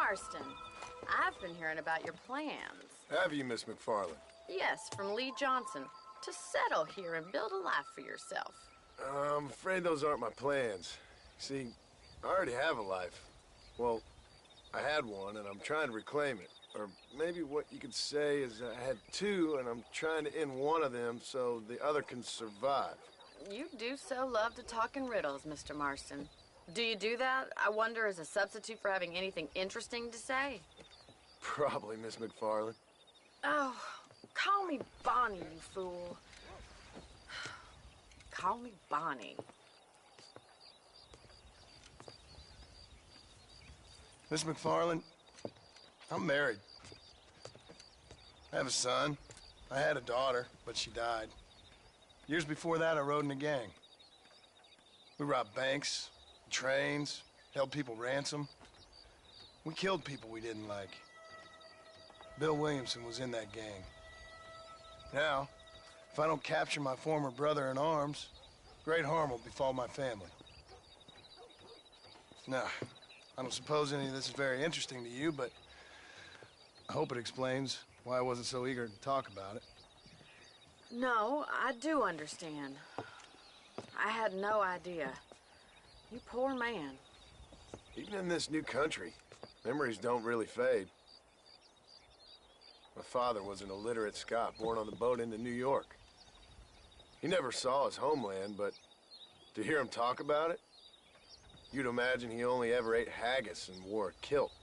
Marston, I've been hearing about your plans. Have you, Miss McFarland? Yes, from Lee Johnson, to settle here and build a life for yourself. I'm afraid those aren't my plans. See, I already have a life. Well, I had one, and I'm trying to reclaim it. Or maybe what you could say is I had two, and I'm trying to end one of them so the other can survive. You do so love to talk in riddles, Mr. Marston. Do you do that, I wonder, as a substitute for having anything interesting to say? Probably, Miss McFarland. Oh, call me Bonnie, you fool. Call me Bonnie. Miss McFarland, I'm married. I have a son. I had a daughter, but she died. Years before that, I rode in a gang. We robbed banks, trains, held people ransom. We killed people we didn't like. Bill Williamson was in that gang. Now, if I don't capture my former brother-in-arms, great harm will befall my family. Now, I don't suppose any of this is very interesting to you, but I hope it explains why I wasn't so eager to talk about it. No, I do understand. I had no idea. You poor man. Even in this new country, memories don't really fade. My father was an illiterate Scot born on the boat into New York. He never saw his homeland, but to hear him talk about it, you'd imagine he only ever ate haggis and wore a kilt.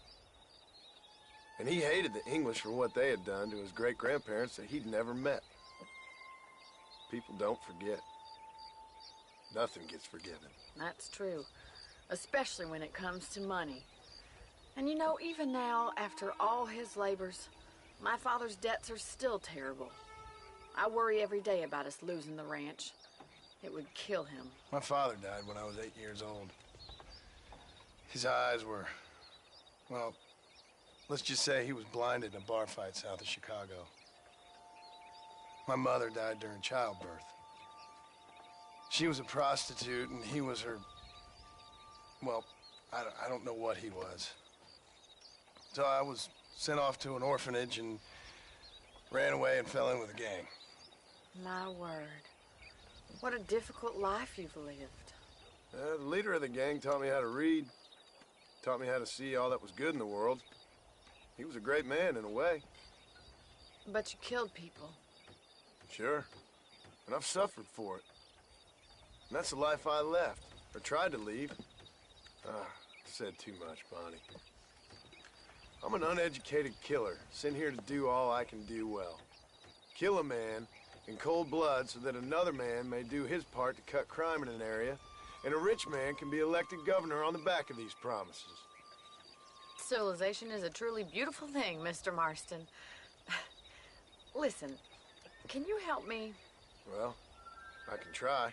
And he hated the English for what they had done to his great-grandparents that he'd never met. People don't forget. Nothing gets forgiven. That's true, especially when it comes to money. And you know, even now, after all his labors, my father's debts are still terrible. I worry every day about us losing the ranch. It would kill him. My father died when I was 8 years old. His eyes were, well, let's just say he was blinded in a bar fight south of Chicago. My mother died during childbirth. She was a prostitute, and he was her, well, I don't know what he was. So I was sent off to an orphanage and ran away and fell in with a gang. My word. What a difficult life you've lived. The leader of the gang taught me how to read, taught me how to see all that was good in the world. He was a great man in a way. But you killed people. Sure. And I've suffered for it. And that's the life I left, or tried to leave. Said too much, Bonnie. I'm an uneducated killer, sent here to do all I can do well. Kill a man in cold blood so that another man may do his part to cut crime in an area, and a rich man can be elected governor on the back of these promises. Civilization is a truly beautiful thing, Mr. Marston. Listen, can you help me? Well, I can try.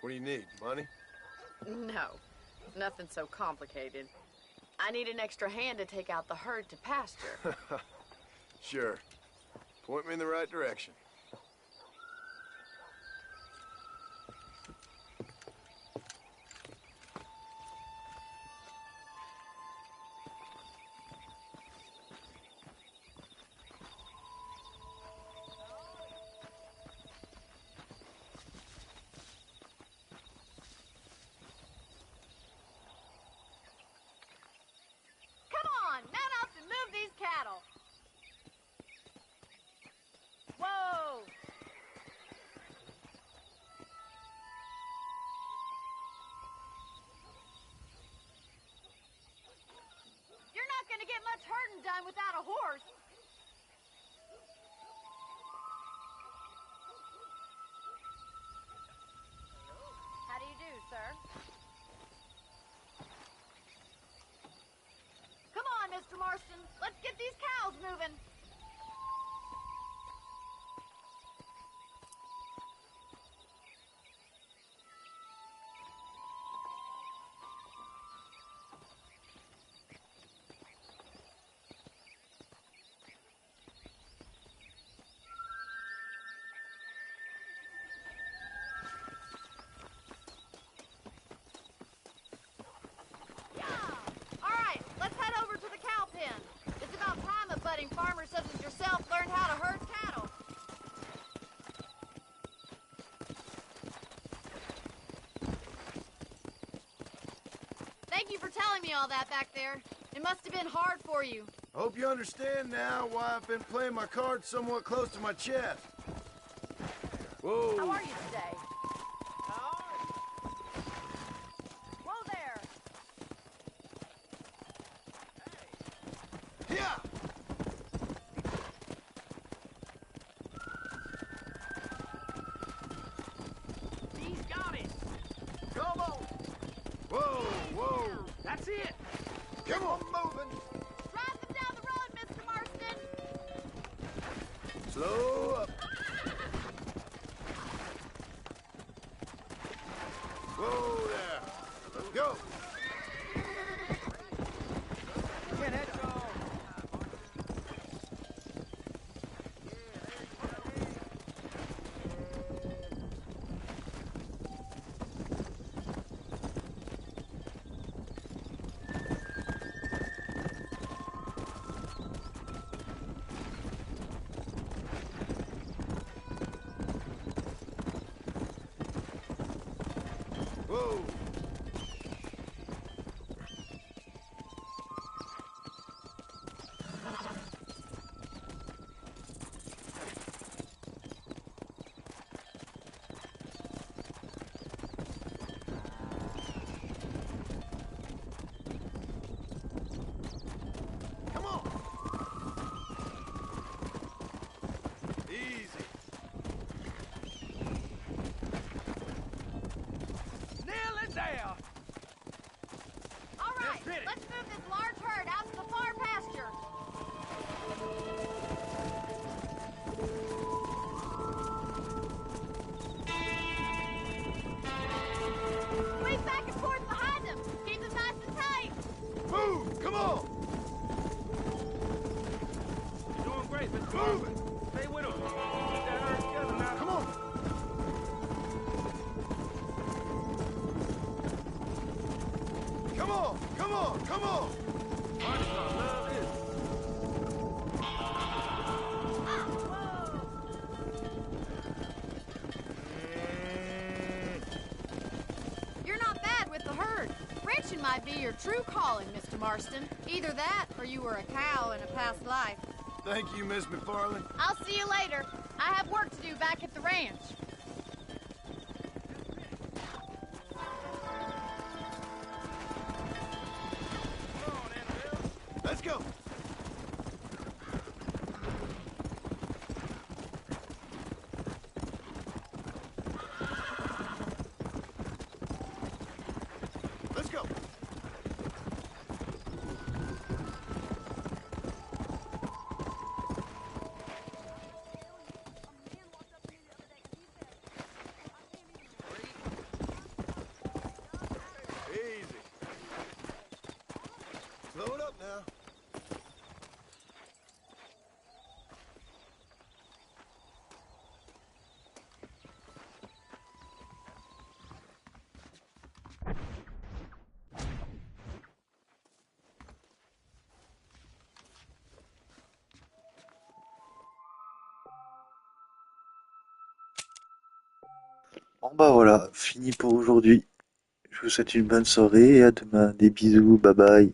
What do you need, money? No, nothing so complicated. I need an extra hand to take out the herd to pasture. Sure. Point me in the right direction. Done without a horse. How do you do, sir? Come on, Mr. Marston. Let's get these cows moving. All right, let's head over to the all that back there. It must have been hard for you. I hope you understand now why I've been playing my cards somewhat close to my chest. Whoa. How are you today? Whoa there! Yeah! He's got it. Come on! Whoa, whoa! That's it. Come on, moving! Drive them down the road, Mr. Marston! Slow up. Whoa there! Let's go! Whoa! Come on! Easy. Nearly there. All right, Let's hit it. let's move this large herd out to the far pasture. Squeeze back and forth behind them. Keep them nice and tight. Move! Come on! You're doing great, Mr. Move Marston. it! Stay with him. Keep that herd together now. Come on! Come on! Come on! Come on! Arkansas, love this. You're not bad with the herd. Ranching might be your true calling, Mr. Marston. Either that, or you were a cow in a past life. Thank you, Miss McFarland. I'll see you later. I have work to do back at the ranch. Let's go! Let's go! Easy. Slow it up now. Bon bah voilà, fini pour aujourd'hui. Je vous souhaite une bonne soirée et à demain. Des bisous, bye bye.